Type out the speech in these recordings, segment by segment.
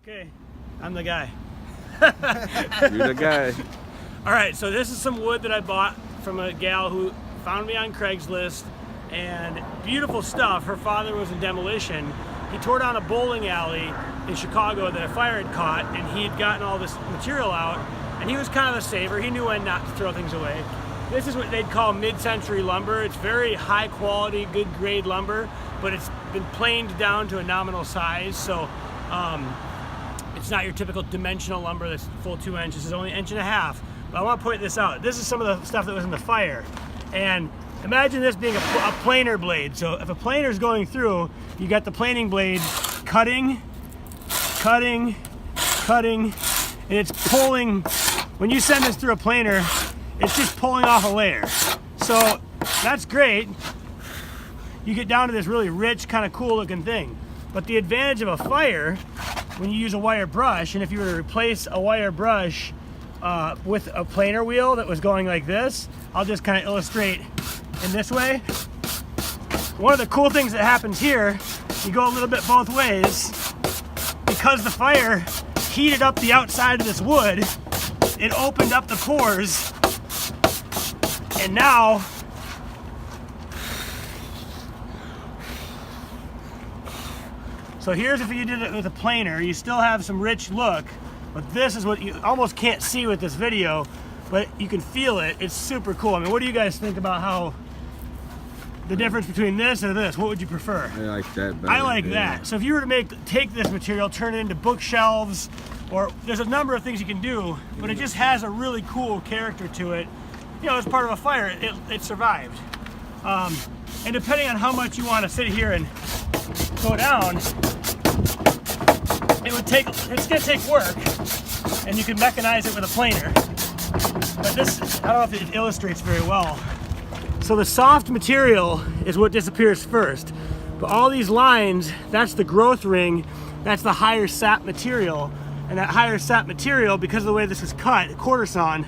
Okay, I'm the guy. You're the guy. All right, so this is some wood that I bought from a gal who found me on Craigslist, and beautiful stuff. Her father was in demolition. He tore down a bowling alley in Chicago that a fire had caught, and he had gotten all this material out, and he was kind of a saver. He knew when not to throw things away. This is what they'd call mid-century lumber. It's very high quality, good grade lumber, but it's been planed down to a nominal size, so it's not your typical dimensional lumber that's full 2 inches. This is only 1.5 inches. But I want to point this out. This is some of the stuff that was in the fire. And imagine this being a planer blade. So if a planer is going through, you got the planing blade cutting, and it's pulling. When you send this through a planer, it's just pulling off a layer. So that's great. You get down to this really rich, kind of cool looking thing. But the advantage of a fire, when you use a wire brush, and if you were to replace a wire brush with a planer wheel that was going like this, I'll just kind of illustrate in this way. One of the cool things that happens here, you go a little bit both ways, because the fire heated up the outside of this wood, it opened up the pores, and now so here's if you did it with a planer, you still have some rich look, but this is what you almost can't see with this video, but you can feel it. It's super cool. I mean, what do you guys think about how the difference between this and this? What would you prefer? I like that better. I like that. So if you were to take this material, turn it into bookshelves, or there's a number of things you can do, but it just has a really cool character to it. You know, as part of a fire, it survived. And depending on how much you want to sit here and go down, it's gonna take work, and you can mechanize it with a planer. But this, I don't know if it illustrates very well. So the soft material is what disappears first. But all these lines, that's the growth ring, that's the higher sap material. And that higher sap material, because of the way this is cut, quarter sawn,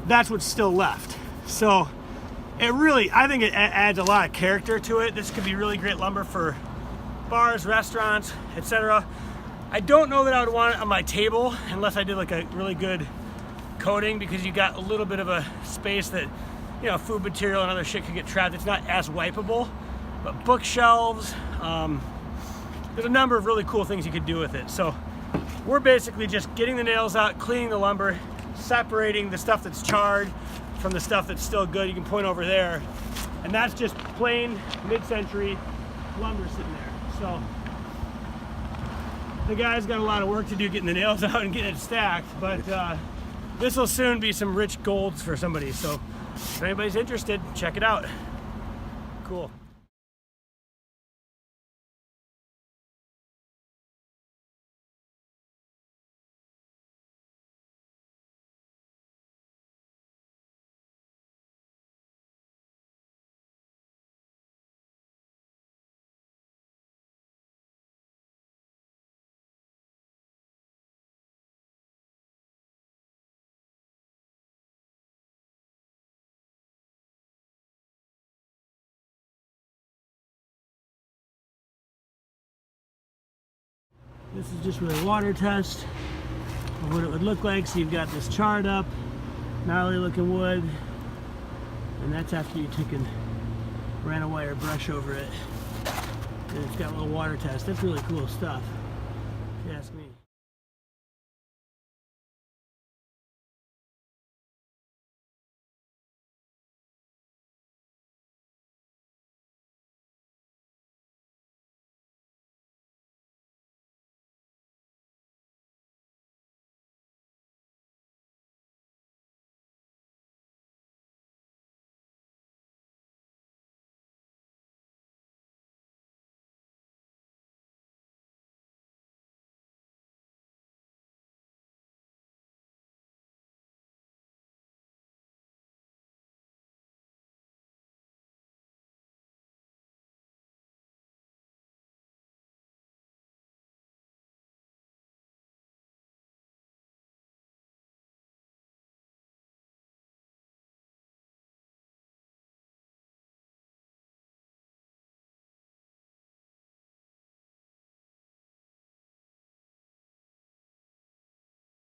that's what's still left. So it really, I think it adds a lot of character to it. This could be really great lumber for bars, restaurants, etc. I don't know that I would want it on my table unless I did like a really good coating, because you got a little bit of a space that, you know, food material and other shit could get trapped. It's not as wipeable, but bookshelves, there's a number of really cool things you could do with it. So we're basically just getting the nails out, cleaning the lumber, separating the stuff that's charred from the stuff that's still good. You can point over there, and that's just plain mid-century lumber sitting there. So the guy's got a lot of work to do getting the nails out and getting it stacked, but this will soon be some rich golds for somebody. So if anybody's interested, check it out. Cool. This is just really a water test of what it would look like. So you've got this charred up, gnarly looking wood, and that's after you took and ran a wire brush over it. And it's got a little water test. That's really cool stuff, if you ask me.